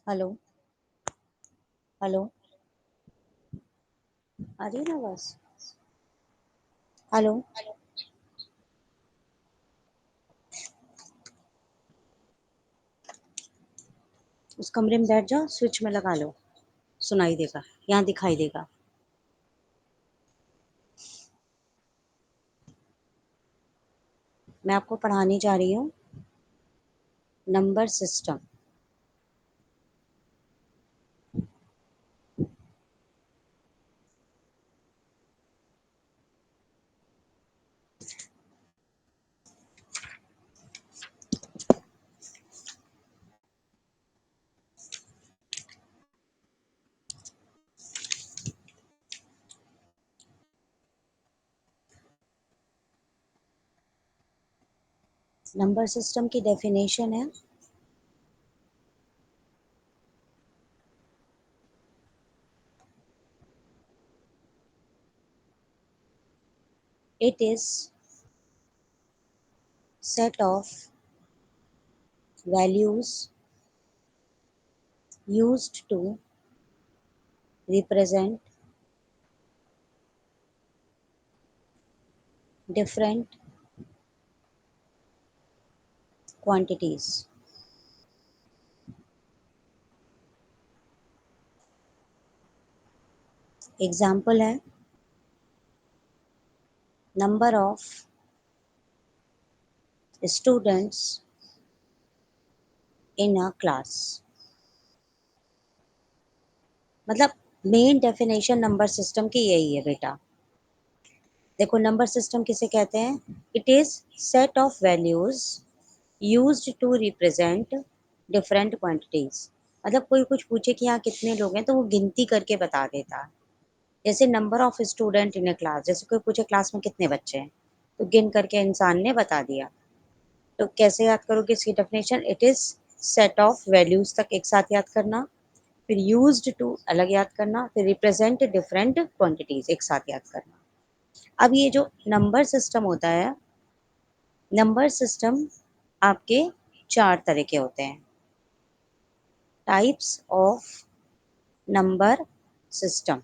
Hello. Hello. आ रही है ना बस। हेलो। उस कमरे में बैठ जाओ, स्विच में लगा लो, सुनाई देगा, यहाँ दिखाई देगा। मैं आपको पढ़ाने जा रही हूँ नंबर सिस्टम। नंबर सिस्टम की डेफिनेशन है it is set of values used to represent different quantities. Example है number of students in a class. मतलब मेन डेफिनेशन नंबर सिस्टम की यही है बेटा। देखो नंबर सिस्टम किसे कहते हैं? It is set of values used to represent different quantities. मतलब कोई कुछ पूछे कि यहाँ कितने लोग हैं तो वो गिनती करके बता देता है। जैसे number of student in A class, जैसे कोई पूछे क्लास में कितने बच्चे हैं तो गिन करके इंसान ने बता दिया। तो कैसे याद करोगे इसकी definition? It is set of values तक एक साथ याद करना, फिर यूज्ड टू अलग याद करना, फिर रिप्रेजेंट डिफरेंट क्वांटिटीज एक साथ याद करना। अब ये जो नंबर सिस्टम होता है, नंबर सिस्टम आपके चार तरह के होते हैं। Types of number system.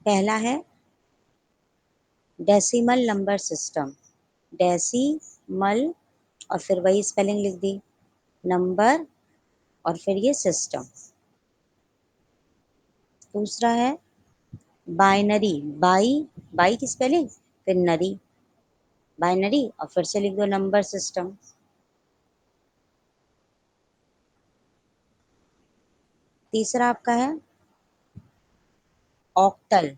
पहला है डेसिमल नंबर सिस्टम। डेसिमल और फिर वही स्पेलिंग लिख दी, नंबर और फिर ये सिस्टम। दूसरा है बाइनरी। बाई की स्पेलिंग फिर नरी, बाइनरी और फिर से लिख दो नंबर सिस्टम। तीसरा आपका है ऑक्टल।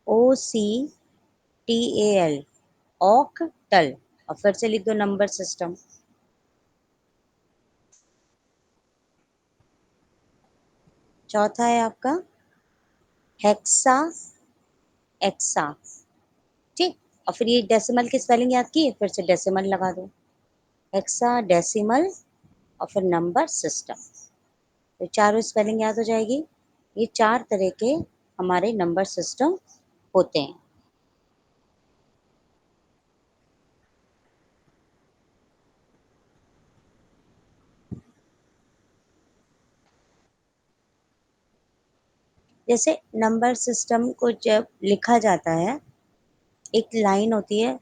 OCTAL, ऑक्टल और फिर से लिख दो नंबर सिस्टम। चौथा है आपका हेक्सा एक्सा। ठीक। और फिर ये डेसिमल की स्पेलिंग याद की, फिर से डेसिमल लगा दो, हेक्सा डेसिमल और फिर नंबर सिस्टम। तो चारों स्पेलिंग याद हो जाएगी। ये चार तरह के हमारे नंबर सिस्टम होते हैं। जैसे नंबर सिस्टम को जब लिखा जाता है, एक लाइन होती है,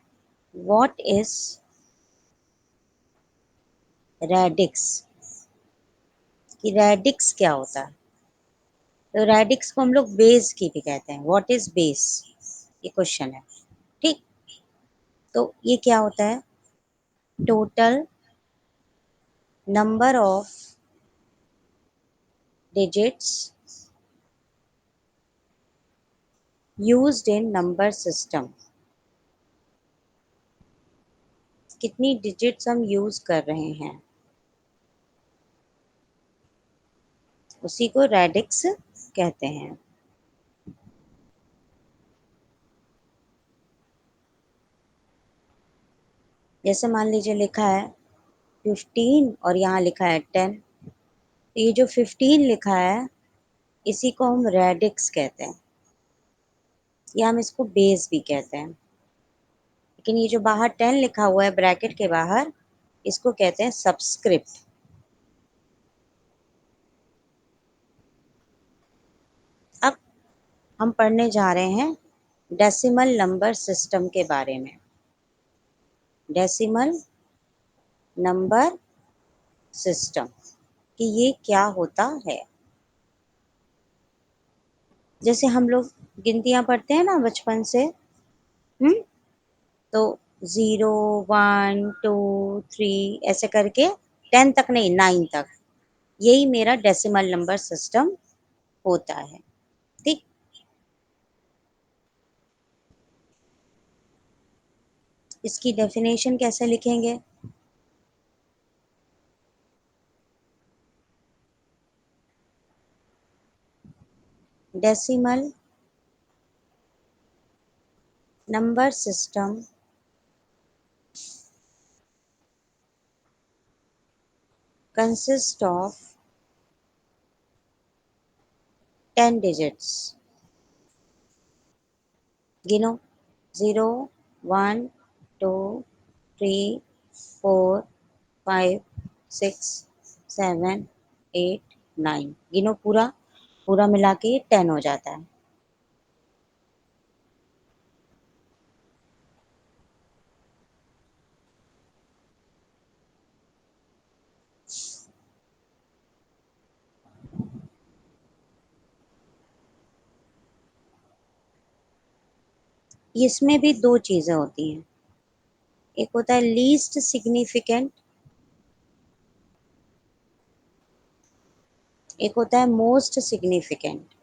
व्हाट इज रेडिक्स। कि रेडिक्स क्या होता है? तो रेडिक्स को हम लोग बेस की भी कहते हैं। व्हाट इज बेस, ये क्वेश्चन है। ठीक। तो ये क्या होता है? Total number of digits used in number system. कितनी डिजिट्स हम यूज कर रहे हैं, उसी को रेडिक्स कहते हैं। जैसे मान लीजिए लिखा है 15 और यहाँ लिखा है 10। तो ये जो 15 लिखा है इसी को हम रेडिक्स कहते हैं, या हम इसको बेस भी कहते हैं। लेकिन ये जो बाहर 10 लिखा हुआ है ब्रैकेट के बाहर, इसको कहते हैं सबस्क्रिप्ट। अब हम पढ़ने जा रहे हैं डेसिमल नंबर सिस्टम के बारे में। डेसिमल नंबर सिस्टम कि ये क्या होता है। जैसे हम लोग गिनतियाँ पढ़ते हैं ना बचपन से, तो 0 1 2 3 ऐसे करके 10 तक नहीं, 9 तक, यही मेरा डेसिमल नंबर सिस्टम होता है। ठीक। इसकी डेफिनेशन कैसे लिखेंगे? Decimal number system consist of 10 digits. गिनो। 0 1 2 3 4 5 6 7 8 9। गिनो पूरा, पूरा मिला के 10 हो जाता है। इसमें भी दो चीज़ें होती हैं, एक होता है लीस्ट सिग्निफिकेंट, एक होता है मोस्ट सिग्निफिकेंट।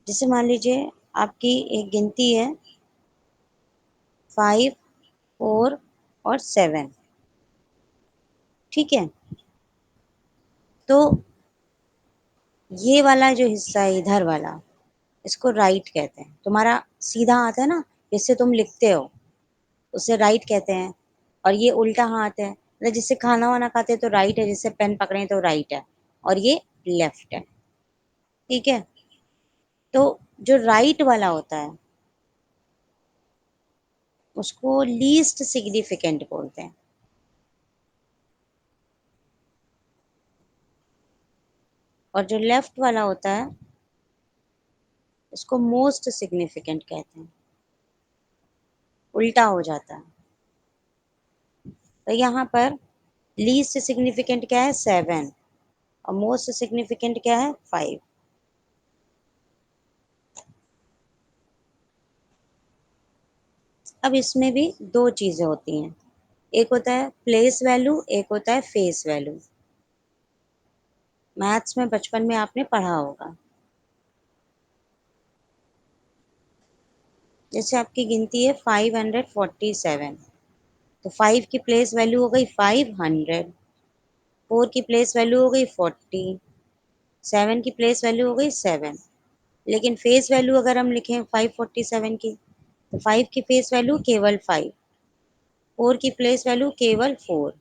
जैसे मान लीजिए आपकी एक गिनती है 5 4 और 7। ठीक है, तो ये वाला जो हिस्सा है इधर वाला, इसको राइट कहते हैं। तुम्हारा सीधा हाथ है ना, जिससे तुम लिखते हो, उसे राइट कहते हैं। और ये उल्टा हाथ है, मतलब जिससे खाना वाना खाते हैं तो राइट है, जिससे पेन पकड़े तो राइट है, और ये लेफ्ट है। ठीक है, तो जो राइट वाला होता है उसको लीस्ट सिग्निफिकेंट बोलते हैं, और जो लेफ्ट वाला होता है उसको मोस्ट सिग्निफिकेंट कहते हैं। उल्टा हो जाता है। तो यहाँ पर लीस्ट सिग्निफिकेंट क्या है? 7। और मोस्ट सिग्निफिकेंट क्या है? 5। अब इसमें भी दो चीज़ें होती हैं, एक होता है प्लेस वैल्यू, एक होता है फेस वैल्यू। मैथ्स में बचपन में आपने पढ़ा होगा। जैसे आपकी गिनती है 547, तो 5 की प्लेस वैल्यू हो गई 500, 4 की प्लेस वैल्यू हो गई 40, 7 की प्लेस वैल्यू हो गई 7। लेकिन फेस वैल्यू अगर हम लिखें 547 की, तो 5 की फेस वैल्यू केवल 5, 4 की प्लेस वैल्यू केवल 4,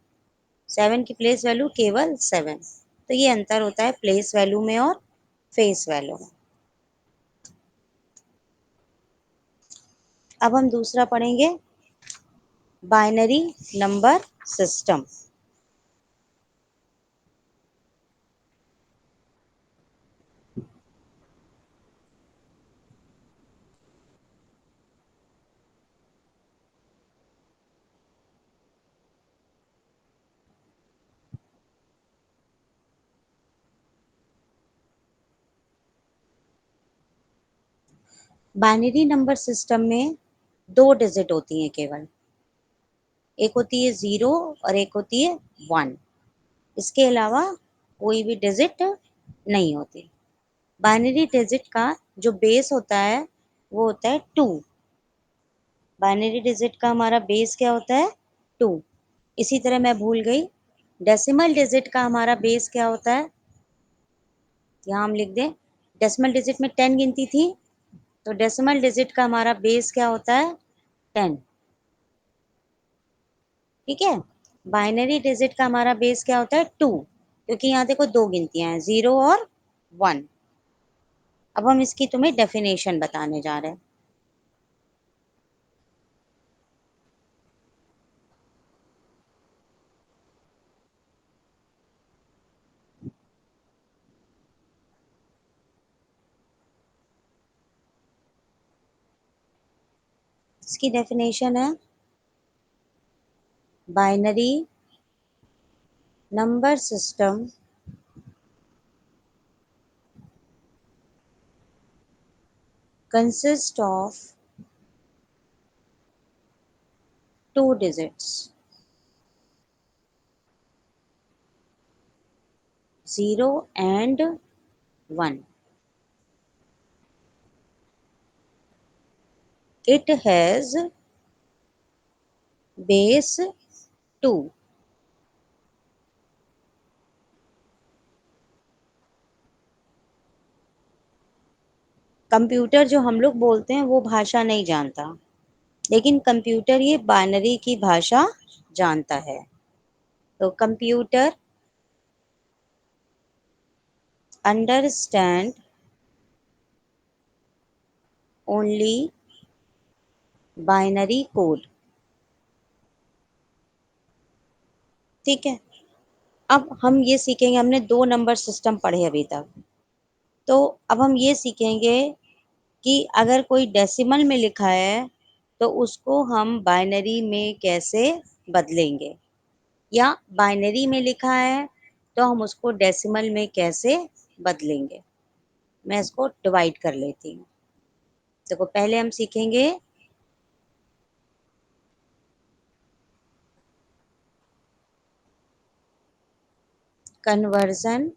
7 की प्लेस वैल्यू केवल 7। तो ये अंतर होता है प्लेस वैल्यू में और फेस वैल्यू में। अब हम दूसरा पढ़ेंगे, binary number system. Binary number system में दो डिजिट होती हैं केवल, एक होती है 0 और एक होती है 1। इसके अलावा कोई भी डिजिट नहीं होती। बाइनरी डिजिट का जो बेस होता है वो होता है 2। बाइनरी डिजिट का हमारा बेस क्या होता है? 2। इसी तरह मैं भूल गई, डेसिमल डिजिट का हमारा बेस क्या होता है? यहाँ हम लिख दें, डेसिमल डिजिट में 10 गिनती थी, तो डेसिमल डिजिट का हमारा बेस क्या होता है? 10। ठीक है, बाइनरी डिजिट का हमारा बेस क्या होता है? 2, क्योंकि यहाँ देखो दो गिनतियाँ हैं, 0 और 1। अब हम इसकी तुम्हें डेफिनेशन बताने जा रहे हैं। इसकी डेफिनेशन है binary number system consist of two digits 0 and 1. It has base 2. Computer जो हम लोग बोलते हैं वो भाषा नहीं जानता, लेकिन कंप्यूटर ये बाइनरी की भाषा जानता है। तो computer understand only binary code. ठीक है, अब हम ये सीखेंगे, हमने 2 नंबर सिस्टम पढ़े अभी तक, तो अब हम ये सीखेंगे कि अगर कोई डेसिमल में लिखा है तो उसको हम बाइनरी में कैसे बदलेंगे, या बाइनरी में लिखा है तो हम उसको डेसिमल में कैसे बदलेंगे। मैं इसको डिवाइड कर लेती हूँ। देखो, पहले हम सीखेंगे कन्वर्जन